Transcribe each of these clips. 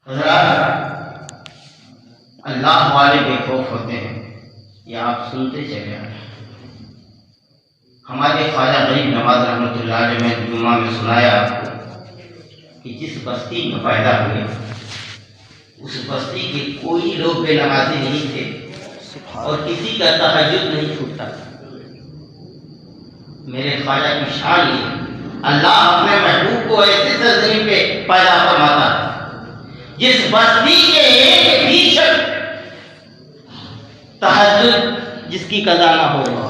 حضرات اللہ والے بے خوف ہوتے ہیں، یہ آپ سنتے چلے آئے۔ ہمارے خواجہ غریب نواز رحمۃ اللہ علیہ نے جمعہ میں سنایا آپ کو کہ جس بستی میں پیدا ہوئے اس بستی کے کوئی لوگ بے نمازی نہیں تھے اور کسی کا تہجد نہیں چھوٹتا۔ میرے خواجہ کی شان یہ اللہ اپنے محبوب کو ایسے سرزمین پہ پیدا فرماتا ہے جس بستی کے ایک بھی شخص تہجد جس کی قضا نہ ہو رہا،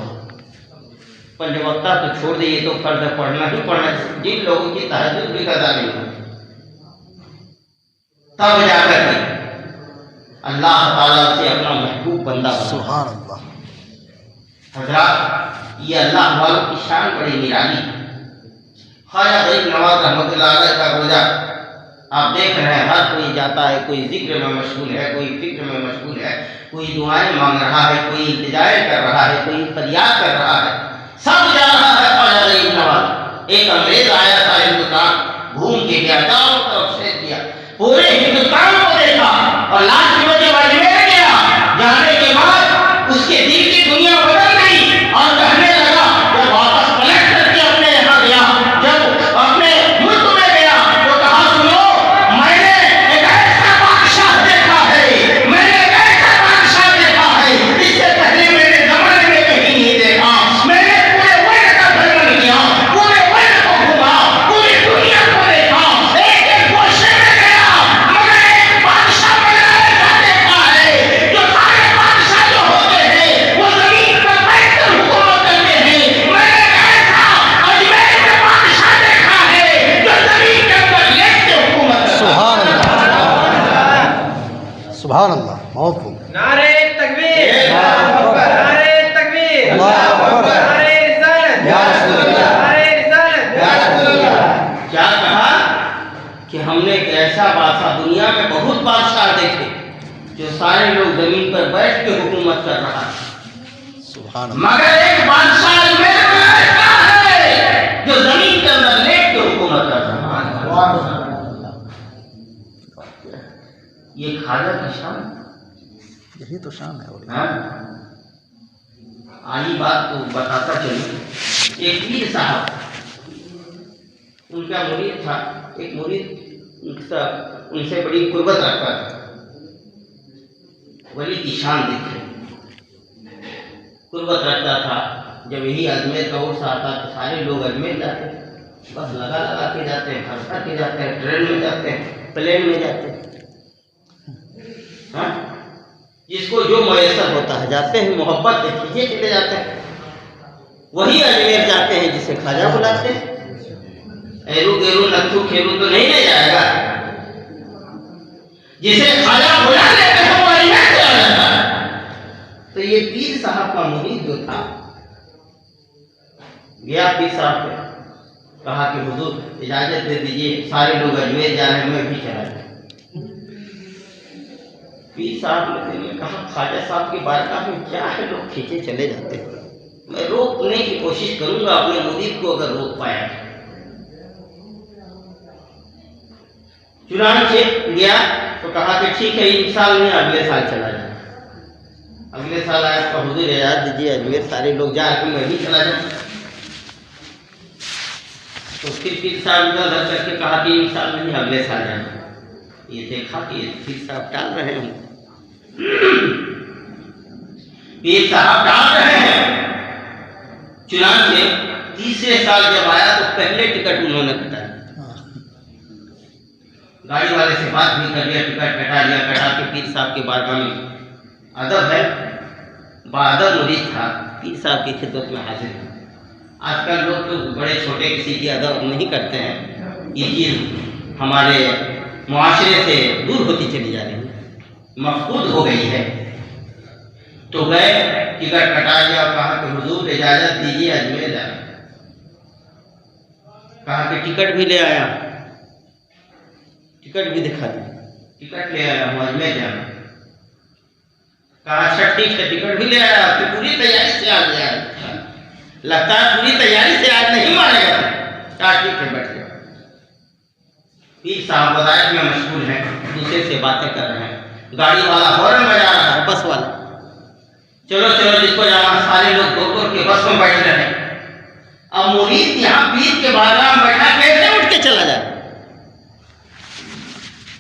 پنج وقتہ تو چھوڑ دئیے تو فرض پڑھنا ہی پڑھنا، جن لوگوں کی تہجد بھی قضا نہیں ہوتی تب جا کر کے اللہ تعالیٰ سے اپنا محبوب بندہ بنا۔ سبحان اللہ۔ حضرات یہ اللہ والوں کی شان بڑی نرالی۔ خواجہ غریب نواز رحمۃ اللہ علیہ کا روزہ آپ دیکھ رہے ہیں، ہر کوئی جاتا ہے، کوئی ذکر میں مشغول ہے، کوئی فکر میں مشغول ہے، کوئی دعائیں مانگ رہا ہے، کوئی التجائیں کر رہا ہے، کوئی فریاد کر رہا ہے، سب جا رہا ہے خواجہ غریب نواز۔ ایک انگریز آیا تھا ہندوستان، گھوم کے گیا، چاروں طرف سے کیا، پورے ہندوستان کو دیکھا اور لاسٹ میں جب اجمیر گیا، جانے کے بعد اس کے دل کی دنیا بدل گئی اور کہنے لگا، جب واپس پلٹ کر کے اپنے یہاں گیا، جب اپنے ملک میں گیا تو کہا سنو، میں نے ایک ایسا بادشاہ دیکھا ہے، میں نے ایک ایسا بادشاہ دیکھا ہے، اس سے پہلے میرے زمانے میں کہیں نہیں دیکھا۔ میں نے پورے ورلڈ کا بھرمن کیا، پورے ورلڈ کو گھوما، پوری دنیا کو دیکھا، ایک ایک گوشے میں گیا، مگر ایک بادشاہ میں نے ایسا دیکھا ہے جو سارے بادشاہ جو ہوتے ہیں وہ زمین پر بیٹھ کر حکومت کرتے ہیں۔ میں نے ایک ایسا اجمیر میں بادشاہ دیکھا ہے جو زمین کے اندر لیٹ کے حکومت کرتا ہے۔ سبحان اللہ، سبحان اللہ، بہت خوب۔ نعرہ تکبیر، نعرہ تکبیر، نعرہ رسالت، نعرہ رسالت، کیا کہا کہ ہم نے ایک ایسا بادشاہ، دنیا میں بہت بادشاہ دیکھے جو سارے لوگ زمین پر بیٹھ کے حکومت کر رہا ہے، سبحان اللہ۔ مگر ایک بادشاہ اجمیر میں ایسا ہے جو زمین کے اندر لیٹ کے حکومت کر رہا ہے۔ یہ خواجہ کی شان یہی تو شان ہے۔ ہاں؟ آئی بات تو بتاتا چلوں۔ ایک پیر صاحب ان کا مرید تھا، ایک مرید ان سے بڑی قربت رکھتا تھا۔ ولی کی شان دیکھے، قربت رکھتا تھا۔ جب یہی اجمیر کا عرس آتا تو سارے لوگ اجمیر جاتے، بس لگا کے جاتے ہیں، خرچہ کے جاتے ہیں، ٹرین میں جاتے ہیں، پلین میں جاتے ہیں، ہاں؟ جس کو جو میسر ہوتا ہے جاتے ہیں، محبت سے کھینچے چلے جاتے ہیں۔ وہی اجمیر جاتے ہیں جسے خواجہ بلاتے ہیں۔ ایرو گیرو نتھو کھیرو تو نہیں لے جائے گا، جسے خواجہ بلا لیتے ہیں وہ اجمیر چلا جاتا ہے۔ تو یہ پیر صاحب کا مرید جو تھا گیا پیر صاحب کو، کہا کہ حضور اجازت دے دیجیے، سارے لوگ اجمیر جا رہے ہیں، میں بھی چلا جاؤں۔ پیر صاحب نے کہا خواجہ صاحب کی بارگاہ میں کیا ہے، لوگ کھینچے چلے جاتے ہیں، میں روکنے کی کوشش کروں گا اپنے مرید کو، اگر روک پایا۔ چنانچہ گیا تو کہا کہ ٹھیک ہے ان سال نہیں، اگلے سال چلا جائے۔ اگلے سال آیا تو حضور اجازت دیجیے، اجمیر سارے لوگ جا کے میں بھی چلا جاؤں۔ تو پھر پیر صاحب ادھر کر کے کہا کہ ان سال نہیں، اگلے سال جانا۔ یہ دیکھا کہ پیر صاحب ٹال رہے ہیں، پیر صاحب ٹال رہے ہیں۔ چنانچہ تیسرے سال جب آیا تو پہلے ٹکٹ انہوں نے کٹا، گاڑی والے سے بات بھی کر لیا، ٹکٹ کٹا لیا، کٹا کے پیر صاحب کے بارگاہ میں ادب ہے، بادب مرید تھا، پیر صاحب کی خدمت میں حاضر ہے۔ آج کل لوگ تو بڑے چھوٹے کسی کی ادب نہیں کرتے ہیں، یہ چیز ہمارے معاشرے سے دور ہوتی چلی جا رہی ہے، مفقود ہو گئی ہے۔ تو گئے، ٹکٹ کٹا لیا اور کہا کہ حضور اجازت دیجیے اجمیر جانا۔ کہا کہ ٹکٹ بھی لے آیا، ٹکٹ بھی دکھا دی، ٹکٹ لے آیا ہوں اجمیر جانا۔ کہا اچھا ٹھیک ہے، ٹکٹ بھی لے آیا، تو پوری تیاری سے آ گیا، لگتا ہے پوری تیاری سے آج نہیں مانے گا۔ کہا ٹھیک ہے، بیٹھ گیا۔ پیر صاحب وظائف میں مشغول ہیں، دوسرے बातें कर रहे हैं, गाड़ी वाला हॉर्न बजा रहा है, बस वाला, चलो चलो जिसको जाना, सारे लोग दौड़ के बस में बैठ रहे हैं। अब मुरीद यहाँ पीर के बारगाह में बैठा, कैसे उठ के चला जाए?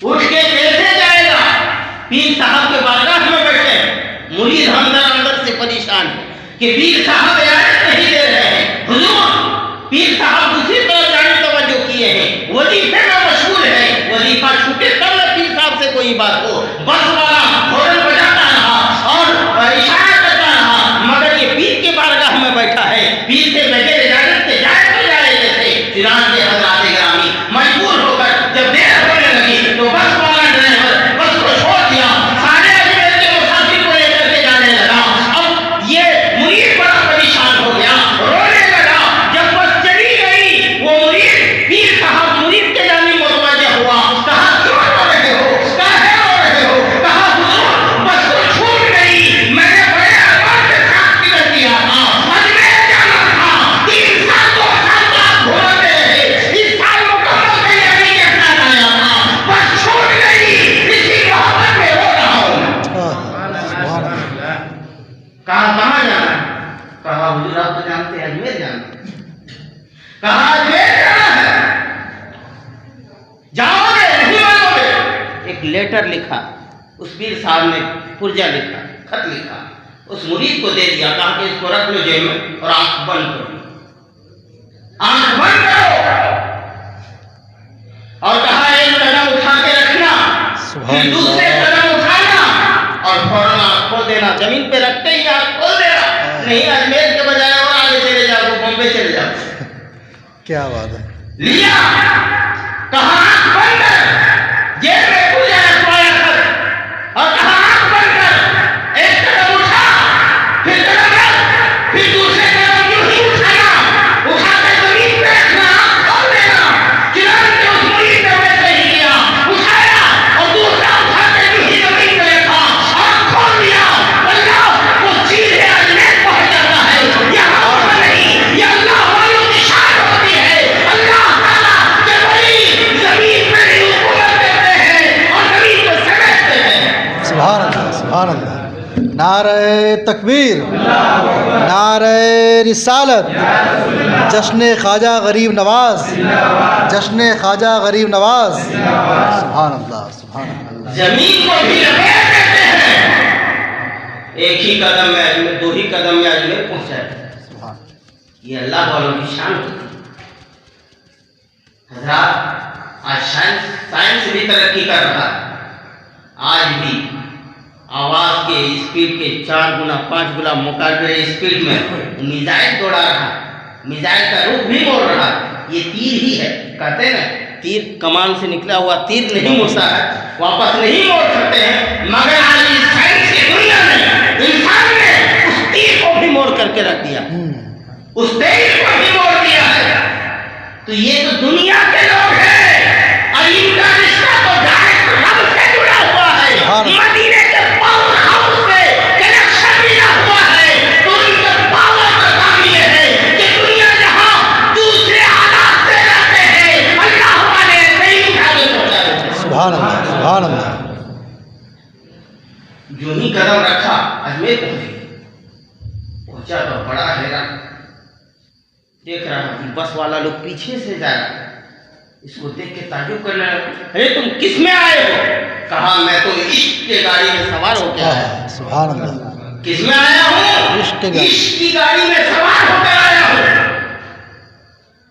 उठ के कैसे जाएगा? पीर साहब के बारगाह में बैठे, मुरीद अंदर अंदर से परेशान है कि पीर साहब इजाजत नहीं दे रहे हैं। हुजूर, पीर साहब दूसरी तरफ जाने तवज्जो किए हैं, वजीफे में मशगूल है, वजीफा छूटे तब न पीर साहब से कोई बात हो। बस वाला हॉर्न बजाता रहा और इशारा करता रहा, मगर ये पीर के बारगाह में बैठा है, पीर से बगैर इजाजत के जाए तो जाए कैसे? चुनांचे हजरात ग्रामी मजबूर होकर जब देर होने लगी तो बस वाला ड्राइवर बस को छोड़ दिया, सारे अजमेर के मुसाफिर को लेकर के जाने लगा। अब ये मुरीद बड़ा परेशान हो गया, रोने लगा। जब बस चली गई, वो मुरीद पीर साहब मुरीद के जाने मुतवज्जह हुआ, कहा क्यों रो रहे हो, काहे रो रहे हो? कहा हुजूर बस तो छूट गई, मैंने बड़े अरमान के साथ टिकट लिया था, अजमेर जाना था, 3 साल 2 साल बाद घूमते रहे, इस साल मुकम्मल तैयारी के साथ आया था, बस छूट गई, इसी मोहब्बत में रो रहा हूँ। कहाँ जाना है? कहा हुजूर आप तो जानते हैं अजमेर जाना है। कहा अजमेर जाना है, जाओगे नहीं मानोगे? एक लेटर लिखा, उस पीर साहब ने पुर्जा लिखा, खत लिखा, उस मुरीद को दे दिया, कहा कि इसको रख लो जेब में और आंख बंद करो, आंख बंद करो, और कहा एक कदम उठा के रखना, फिर दूसरे कदम उठाना और फौरन आंख खोल देना, जमीन पे रखते ही आंख खोल देना, नहीं अजमेर के बजाय और आगे चले जाओ, बॉम्बे चले जाओ। क्या बात है। लिया, कहा आंख बंद कर, जेब में पूजा रखवाया कर, और कहा आंख बंद कर, एक कदम उठा, फिर कदम रख, फिर दूसरे कदम यूं ही उठाना, उठा के जमीन पे रखना, आंख खोल देना। चुनांचे उस मुरीद ने वैसे ही किया, उठाया और दूसरा उठा के यूं ही जमीन पे रखा, आंख खोल दिया। अल्लाह वो चीज है, अजमेर पहुंच जाता है, यहाँ वहाँ नहीं, ये अल्लाह वालों की शान होती है। अल्लाह ताला के वली जमीन पे ही हुकूमत करते हैं और जमीन को समेटते हैं। सुभान अल्लाह, सुभान अल्लाह। नारे तकबीर, नारे रिसालत, जश्न ख्वाजा गरीब नवाज, जश्न ख्वाजा गरीब नवाज। सुभान अल्लाह, सुभान अल्लाह। जमीन को भी लपेट देते हैं, एक ही कदम में अजमेर, 2 ही कदम में अजमेर पहुंच जाए। सुभान। ये अल्लाह वालों की शान होती है। हजरात, आज साइंस भी तरक्की कर रहा है, आज भी आवाज के स्पीड के 4 गुना 5 गुना मुकाबले स्पीड में मिसाइल दौड़ा रहा, मिसाइल का रुख भी मोड़ रहा। ये तीर ही है, कहते हैं ना, तीर कमान से निकला हुआ तीर नहीं मुड़ता है, वापस नहीं मोड़ सकते हैं, मगर आज इस साइंस की दुनिया में इंसान ने उस तीर को भी मोड़ करके रख दिया, उस तेज को भी मोड़ दिया है। तो ये तो दुनिया के लोग हैं और इनका रिश्ता तो डायरेक्ट रब से जुड़ा हुआ है, मदीने के पावर हाउस से कनेक्शन मिला हुआ है। तो उनका पावर का काम ये है कि दुनिया जहां दूसरे हालात से रहते हैं, अल्लाह वाले नहीं उठा के पहुंचा देते हैं। सुभान अल्लाह, सुभान अल्लाह। जो ही कदम रखा अजमेर पहुंचा तो बड़ा हैरान, देख रहा हूँ बस वाला लोग पीछे से जा रहा है, इसको देख के ताजुब करने लगा, अरे तुम किस में आए हो? कहा मैं तो इश्क के गाड़ी में सवार होकर आया। सुभान अल्लाह। किस में आया हूँ? इश्क के गाड़ी। इश्क की गाड़ी में सवार होकर आया हूँ।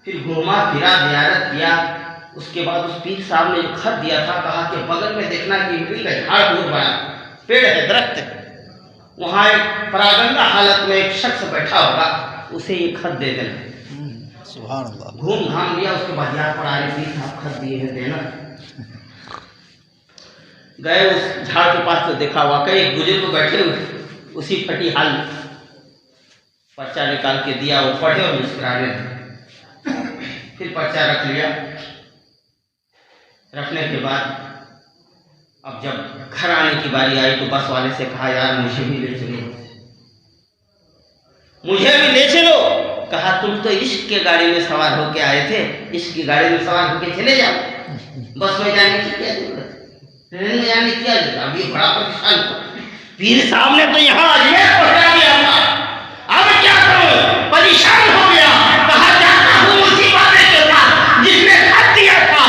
फिर घूमा फिरा, ज़ियारत किया, उसके बाद उस पीर साहब ने जो खत दिया था, कहा कि बगल में देखना कि इमली का झाड़ बहुत बड़ा पेड़ है, दरख्त है, वहाँ एक परागंदा हालत में एक शख्स बैठा होगा, उसे ये खत दे देना। सुभान अल्लाह। घूम घाम लिया, उसके बाद याद पड़ा, अरे पीर साहब खत दिए हैं, देना। गए उस झाड़ के पास तो देखा वाकई एक बुजुर्ग बैठे हुए उसी फटी हाल में, पर्चा निकाल के दिया, वो पढ़े और मुस्कुराने लगे। फिर पर्चा रख लिया, रखने के बाद अब जब घर आने की बारी आई तो बस वाले से कहा, यार मुझे भी ले चलो, मुझे भी ले चलो। कहा तुम तो इश्क के गाड़ी में सवार होके आए थे, इश्क की गाड़ी में सवार होके चले जाओ, बस में जाने की क्या जरूरत है? ट्रेन में जाने क्या लिखा, अभी बड़ा परेशान हुआ। पीर साहब ने तो यहाँ अजमेर पहुंचा दिया था, अब क्या करूं, परेशान हो गया। कहा जाता हूँ उसी वाले के पास जिसने खत दिया था,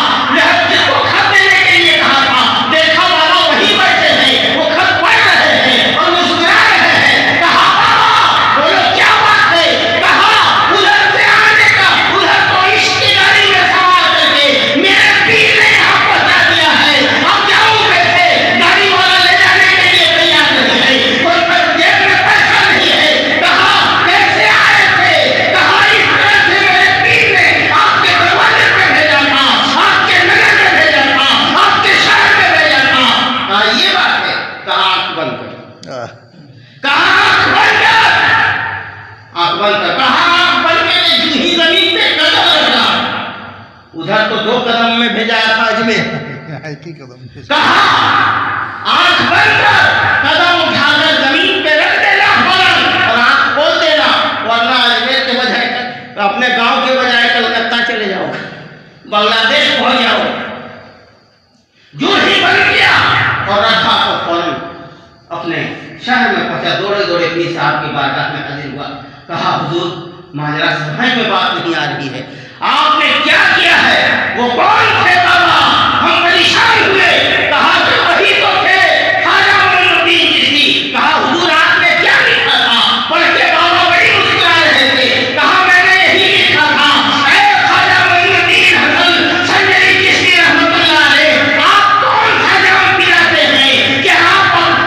जिसको खत देने के लिए कहा था। देखा वाला वही बैठे हैं, वो खत पढ़ रहे हैं और मुस्कुरा रहे हैं। कहा बाबा बोलो क्या बात है। कहा उधर से आने का, उधर तो इश्क की गाड़ी में सवार करके मेरे पीर ने यहाँ पहुंचा दिया है। अब जाऊं कैसे, गाड़ी वाला ले जाने के लिए तैयार नहीं है, कोई जेब में पैसा नहीं है। कहा कैसे आए थे। कहा इस तरह से मेरे पीर ने आपके दरवाजे पे भेजा था, आपके नगर में भेजा था, आपके शहर में भेजा था। कहा ये बात है। कहा आंख बंद कर। कहा आंख बंद कर, आंख बंद कर। कहा आंख बंद के यूं ही जमीन पे कदम रखना। उधर तो 2 कदम में भेजा था अजमेर। की कदम कहा आंख बंद कर, कदम उठाकर जमीन पे रख देना फौरन और आंख खोल देना, वरना अजमेर के बजाय अपने गांव के बजाय कलकत्ता चले जाओ, बांग्लादेश पहुंच जाओ। जो ही बन गया और रखा तो फौरन अपने शहर में पहुंचा। दौड़े दौड़े पीर साहब की बारगाह में हाजिर हुआ। कहा हुजूर माजरा समझ में बात नहीं आ रही है, आपने क्या किया है। वो कौन थे बाबा, हम परेशान हुए। कहा कि वही तो थे ख्वाजा मोइनुद्दीन चिश्ती। कहा हुजूर आपने क्या लिखा था। पढ़ के बाबा बड़ी मुस्कुरा रहे थे। कहा मैंने यही लिखा था, ऐ ख्वाजा मोइनुद्दीन हसन संजरी चिश्ती रहमतुल्लाह अलैह, आप कौन सा जाम पिलाते हैं कि आप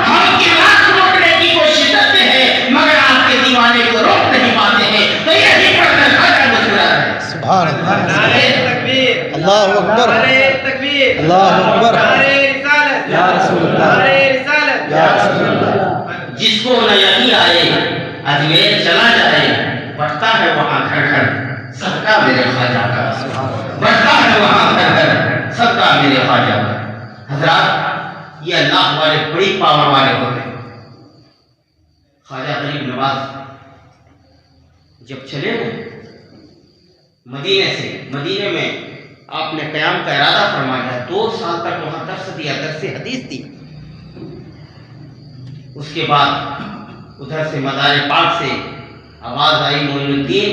हम की रात रोकने की कोशिश करते हैं मगर आपके दीवाने को रोक नहीं पाते हैं। तो यही पढ़कर ख्वाजा मुस्कुरा रहे। सुभान अल्लाह, नारे तकबीर, अल्लाह अकबर, नारे तकबीर, अल्लाह अकबर, नारे रिसालत, या रसूल अल्लाह, नारे रिसालत, या रसूल अल्लाह। जिसको न यही आए अजमेर चला जाए, बढ़ता है वहाँ घर घर सबका मेरे ख्वाजा का। बढ़ता है वहाँ घर घर सबका मेरे ख्वाजा का। हजरात ये अल्लाह वाले बड़ी पावर वाले होते हैं। ख्वाजा गरीब नवाज जब चले गए मदीने से, मदीने में आपने क़याम का इरादा फरमाया, 2 साल तक वहाँ दर्स दिया, दर्स हदीस दी। उसके बाद उधर से मज़ार पाक से आवाज़ आई, मोइनुद्दीन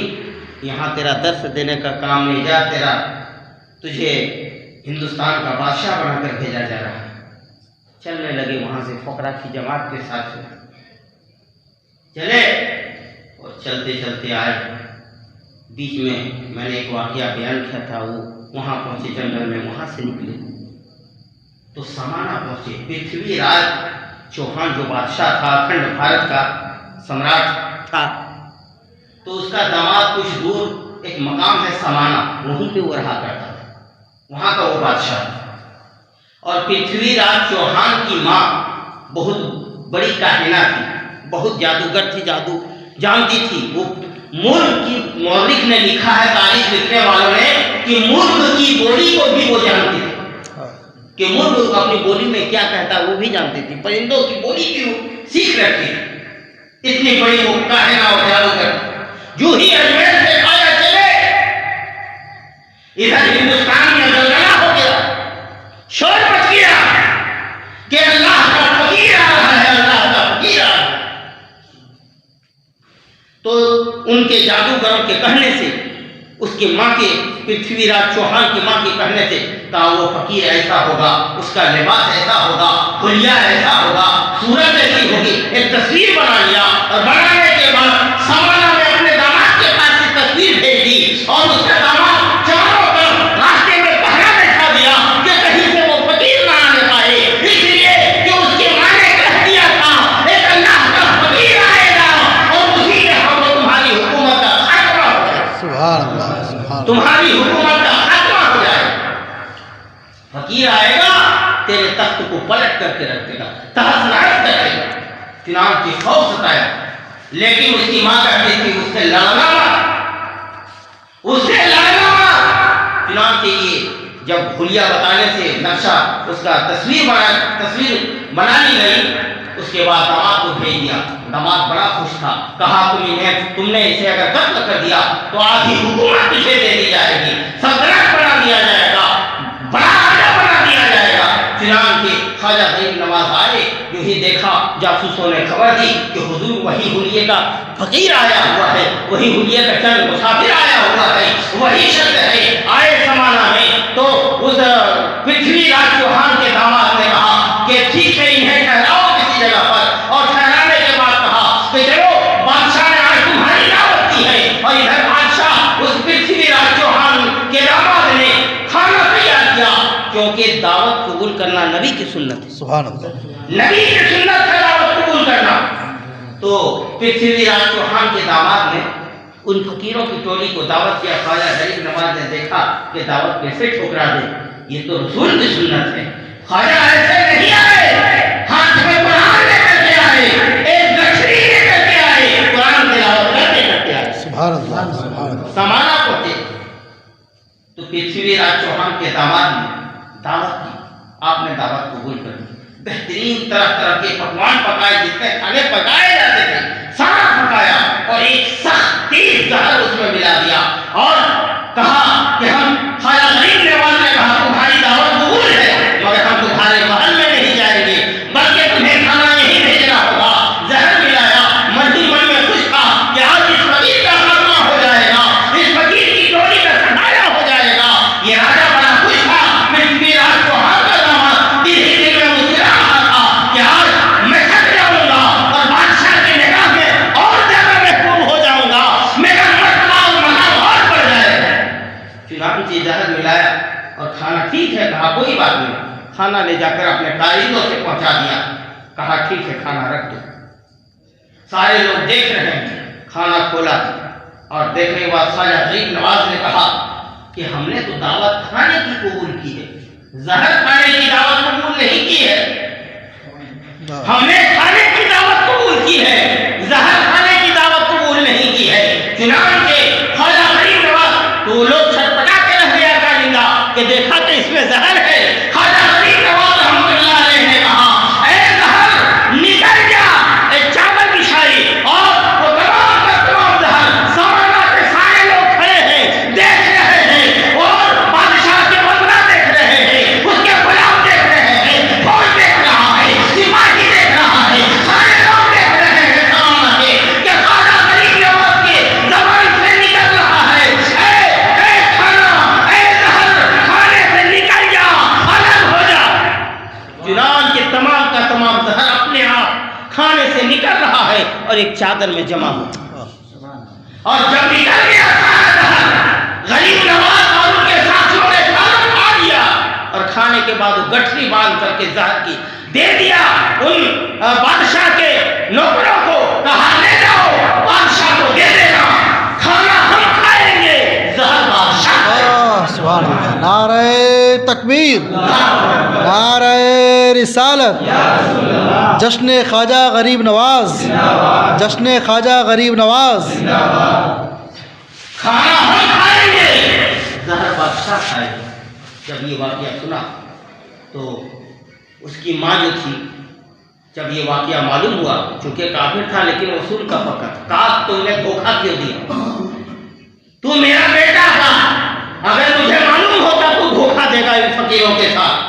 यहाँ तेरा दर्स देने का काम नहीं, जा तेरा तुझे हिंदुस्तान का बादशाह बनाकर भेजा जा रहा है। चलने लगे वहाँ से फ़करा की जमात के साथ चले और चलते चलते आए। बीच में मैंने एक वाक़या बयान किया था, वो वहाँ पहुँचे जंगल में, वहाँ से निकले तो समाना पहुँचे। पृथ्वीराज चौहान जो बादशाह था, अखंड भारत का सम्राट था, तो उसका दामाद कुछ दूर एक मकाम है समाना, वहीं पे वो रहा करता था, वहाँ का वो बादशाह। और पृथ्वीराज चौहान की माँ बहुत बड़ी काहिना थी, बहुत जादूगर थी, जादू जानती थी। वो मुल्क की मौलिक ने लिखा है, तारीख लिखने वालों ने, कि मुल्क की बोली को भी वो जानती थी, कि मुल्क अपनी बोली में क्या कहता है वो भी जानती थी, परिंदों की बोली भी वो सीख रखी थी। इतनी बड़ी वो काहिना और जादूगर। जो ही अजमेर से ख्वाजा चले, इधर हिंदुस्तान में जलजला हो गया, शोर मच गया कि अल्लाह का फकीर आ रहा है, अल्लाह का फकीर आ रहा है। तो उनके जादूगरों के कहने से, उसकी माँ के, पृथ्वीराज चौहान की माँ के कहने से, कहा वो फकीर ऐसा होगा, उसका लिबास ऐसा होगा, हुलिया ऐसा होगा, सूरत ऐसी होगी। एक तस्वीर बना लिया और बनाने के बाद समाना में अपने दामाद के पास से तस्वीर भेज दी और उसका दामाद चारों तरफ रास्ते में पहरा बैठा दिया कि कहीं से वो फकीर ना आने पाए, इसलिए कि उसकी माँ ने कह दिया था एक अल्लाह का फकीर आएगा और उसी के हम तुम्हारी हुकूमत का खात्मा हो जाएगा। सुभान अल्लाह, सुभान तुम्हारी हुकूमत का खात्मा हो जाएगा। फकीर आएगा, तेरे तख्त को पलट करके रख देगा, तहस नहस कर देगा। चुनांचे खौफ सताया, लेकिन उसकी माँ कहती थी उससे लड़ना मत, उससे लड़ना मत। चुनांचे ये जब हुलिया बताने से नक्शा उसका तस्वीर बना ली गई, उसके बाद दामाद को भेज दिया। दामाद बड़ा खुश था, कहा तुमने इसे अगर कत्ल कर दिया तो आधी हुकूमत तुझे दे दी जाएगी, सल्तनत बना दिया जाएगा, बड़ा राजा बना दिया जाएगा। चुनांचे ख्वाजा गरीब नवाज आए, जो ही देखा जासूसों ने खबर दी कि हुजूर वही हुलिये का फकीर आया हुआ है, वही हुलिये का चंद मुसाफिर आया हुआ है, वही शख्स है आए जमाना में। तो उस पृथ्वीराज चौहान के दामाद ने कहा कि ठीक है, इन्हें ठहराओ किसी जगह पर, और ठहराने के बाद कहा कि चलो बादशाह ने आज तुम्हारी दावत की है, और इधर बादशाह उस पृथ्वीराज चौहान के दामाद ने खाना तैयार किया, क्योंकि दावत कबूल करना नबी की सुन्नत है, सुभान अल्लाह, नबी की सुन्नत है दावत कबूल करना। तो पृथ्वीराज चौहान के दामाद ने उन फकीरों की टोली को दावत किया। ख्वाजा गरीब नवाज ने देखा कि दावत कैसे ठुकरा दे, ये तो रसूल की सुन्नत है। ख्वाजा ऐसे नहीं आए, हाथ में कुरान लेकर के आए, एक गठरी लेकर के आए, कुरान तिलावत करते आए, सुभान अल्लाह, सुभान अल्लाह। समाना पहुंचे। तो पृथ्वीराज चौहान के दामाद ने दावत की, आपने दावत कबूल कर ली। बेहतरीन तरह तरह के पकवान पकाए, जितने खाने पकाए जाते थे सारा पकाया, और एक सख्त तेज जहर उसमें मिला दिया, और कहा कि हम ख्वाजा गरीब नवाज ने कहा तुम्हारी दावत कबूल है, मगर हम तुम्हारे महल में नहीं जाएंगे, बल्कि तुम्हें खाना यही भेजना होगा। जहर मिलाया, मन ही मन में खुश था कि आज इस फकीर का खात्मा हो जाएगा, इस फकीर की टोली का सफाया हो जाएगा। ये राजा बड़ा खुश था, पृथ्वीराज चौहान का दामाद दिल ही दिल में मुस्कुरा रहा था कि आज मैं थक जाऊंगा और बादशाह की निगाह में और ज्यादा महबूब हो जाऊंगा, मेरा मर्तबा और मकाम और बढ़ जाएगा। चुनांची जहर मिलाया और खाना ठीक है, कहा कोई बात नहीं, खाना ले जाकर अपने कारीगरों से पहुंचा दिया, कहा ठीक है खाना रख दो। सारे लोग देख रहे हैं, खाना खोला और देखने के बाद ख्वाजा गरीब नवाज ने कहा कि हमने तो दावत खाने की कबूल की है, जहर खाने की दावत कबूल नहीं की है। हमने खाने की दावत कबूल की है, जहर खाने की दावत कबूल नहीं की है। चुनांचे ख्वाजा गरीब नवाज, तो लोग छटपटा के रह गया कारिंदा कि देखा तो इसमें जहर है। ख्वाजा गरीब नवाज रहमतुल्लाह अलैह ने कहा ऐ जहर निकल जा, ए चावल बिछाई, और वो तमाम का तमाम जहर समाना के सारे लोग खड़े हैं, देख रहे हैं, और बादशाह के बंदा देख रहे हैं, उसके गुलाम देख रहे हैं, फौज देख रहा है, सिपाही देख रहा है, सारे लोग देख रहे हैं समाना के कि ख्वाजा गरीब नवाज के जबान से निकल रहा है ए खाना, ए जहर खाने से निकल जा, अलग हो जा। चुनान के तमाम का तमाम जहर अपने आप खाने से निकल रहा है और एक चादर में जमा हो, और जब निकल गया सारा जहर, गरीब नवाज और उनके साथियों ने खाना खा लिया, और खाने के बाद वो गठरी बांध करके जहर की दे दिया उन बादशाह के नौकरों को, कहा ले जाओ बादशाह को दे देना, खाना हम खाएंगे, जहर बादशाह खाएगा। सुभान अल्लाह। नारे तकबीर, नारे रिसालत, जश्न ख्वाजा गरीब नवाज, जश्न ख्वाजा गरीब नवाज। खाना हम खाएंगे, जहर बादशाह खाएगा। जब ये वाकया सुना तो उसकी माँ जो थी, जब ये वाकया मालूम हुआ, चूंकि काफिर था लेकिन रसूल का फकत, काश तुमने धोखा क्यों दिया, तू मेरा बेटा था, अगर मुझे मालूम होता तू धोखा देगा इन फकीरों के साथ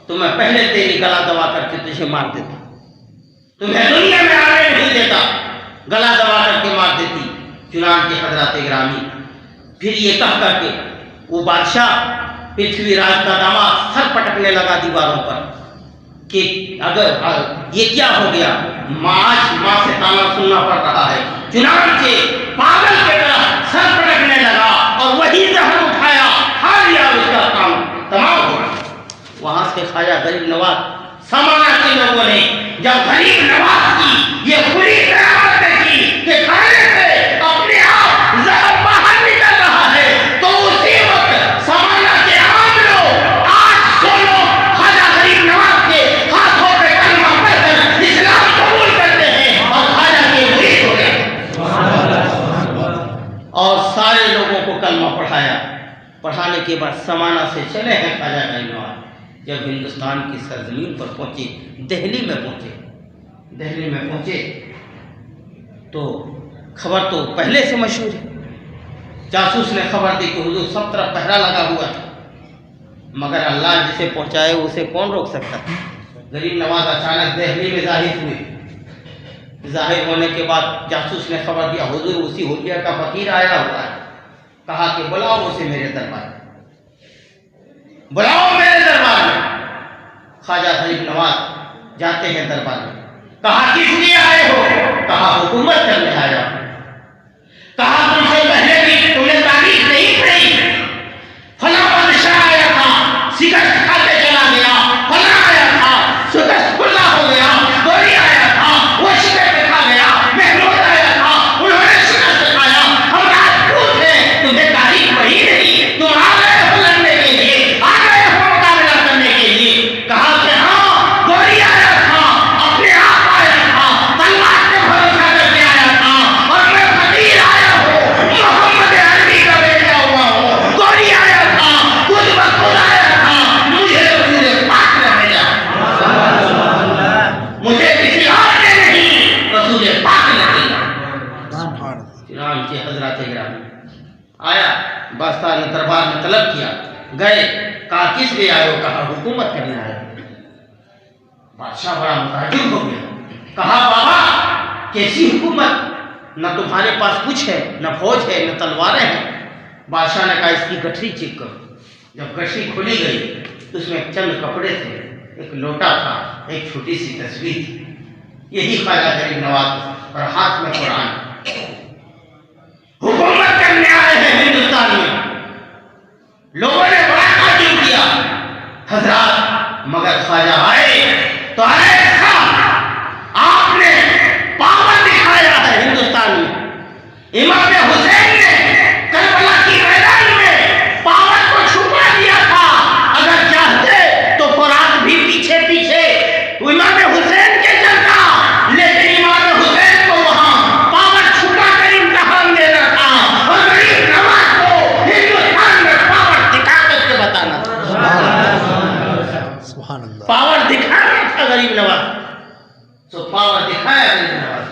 तो मैं पहले तेरी गला दबा करके तुझे मार देता, तुम्हें दुनिया में आने नहीं देता, गला दबा करके मार देती। चुनान के हजरत ग्रामी फिर ये कह करके वो बादशाह पृथ्वीराज का दामाद सर पटकने लगा दीवारों पर कि अगर ये क्या हो गया, माँ से ताना सुनना पड़ रहा है। चुनान के पागल के तरह सर पटकने लगा और वही जहर उठाया, खा लिया, उसका काम तमाम हो गया। वहां से ख्वाजा गरीब नवाज समाना के लोगों ने जब गरीब नवाज की ये पूरी करामत देखी कि खाने से अपने आप जहर बाहर निकल रहा है, तो उसी वक्त समाना के आम लोग 800 लोग ख्वाजा गरीब नवाज के हाथों पे कलमा पढ़कर इस्लाम कबूल करते हैं और ख्वाजा के मुरीद हो गए, और सारे लोगों को कलमा पढ़ाया। पढ़ाने के बाद समाना से चले हैं ख्वाजा गरीब नवाज। जब हिंदुस्तान की सरजमीन पर पहुंचे, दिल्ली में पहुंचे तो खबर तो पहले से मशहूर है। जासूस ने खबर दी कि हुजूर सब तरफ पहरा लगा हुआ था, मगर अल्लाह जिसे पहुंचाए उसे कौन रोक सकता है। गरीब नवाज अचानक दहली में जाहिर हुए। जाहिर होने के बाद जासूस ने खबर दिया हुजूर उसी हुलिया का फकीर आया हुआ है। कहा कि बुलाओ उसे मेरे दरबार में, बुलाओ मेरे दरबार में। ख्वाजा गरीब नवाज जाते हैं दरबार में। कहा किस लिए आए हो? कहा हुकूमत करने आया हूं। कहा तुमसे पहले भी तुमने तारीख नहीं पढ़ी? फला बादशाह आया था, शिकस्त खाते चला गया, फला आया था, शिकस्त खुला हो गया, गोरी आया था, वो शिकस्त खा गया, महमूद आया था, उन्होंने शिकस्त खाया। हम राजपूत हैं, तुम्हें तारीख पढ़ी नहीं, तुम आ गए हो लड़ने के लिए, आ गए हो मुकाबला करने के लिए। कहा कि हाँ, गोरी आया था, अपने आप आया था, तलवार पे भरोसा करके आया था, और मैं फकीर आया हूँ, मोहम्मद अरबी का बेटा हुआ हूँ। गोरी आया था, खुद ब खुद आया था, मुझे रसूल पाक ने भेजा, मुझे किसी और ने नहीं, रसूल पाक ने भेजा। चुनांचे हजरत गिरामी आया, बादशाह ने दरबार में तलब किया, गए, कहा किस लिए आए हो? कहा हुकूमत करने आए हो। बादशाह बड़ा मुताज्जुब हो गया। कहा बाबा कैसी हुकूमत? न तुम्हारे पास कुछ है, न फौज है, न तलवारें हैं। बादशाह ने कहा इसकी गठरी चेक करो। जब गठरी खोली गई तो उसमें चंद कपड़े थे, एक लोटा था, एक छोटी सी तस्वीर थी। यही ख्वाजा गरीब नवाज और हाथ में कुरान। हुकूमत करने आए हैं हिंदुस्तान में। लोगों ने बड़ा ताज्जुब किया। हजरत मगर ख्वाजा आए तो आए था, आपने पावर दिखाया है हिंदुस्तान में। इमाम हुसैन ने करबला की मैदान में पावर को छुपा दिया था। अगर चाहते तो फरात भी पीछे पीछे इमाम हुसैन के चलता, लेकिन इमाम हुसैन को वहां पावर छुपा कर इम्तिहान देना था और गरीब नवाज को हिंदुस्तान में पावर दिखा करके बताना था। सुभान अल्लाह। पावर दिखाना था गरीब नवाज, तो पावर दिखाया गरीब नवाज।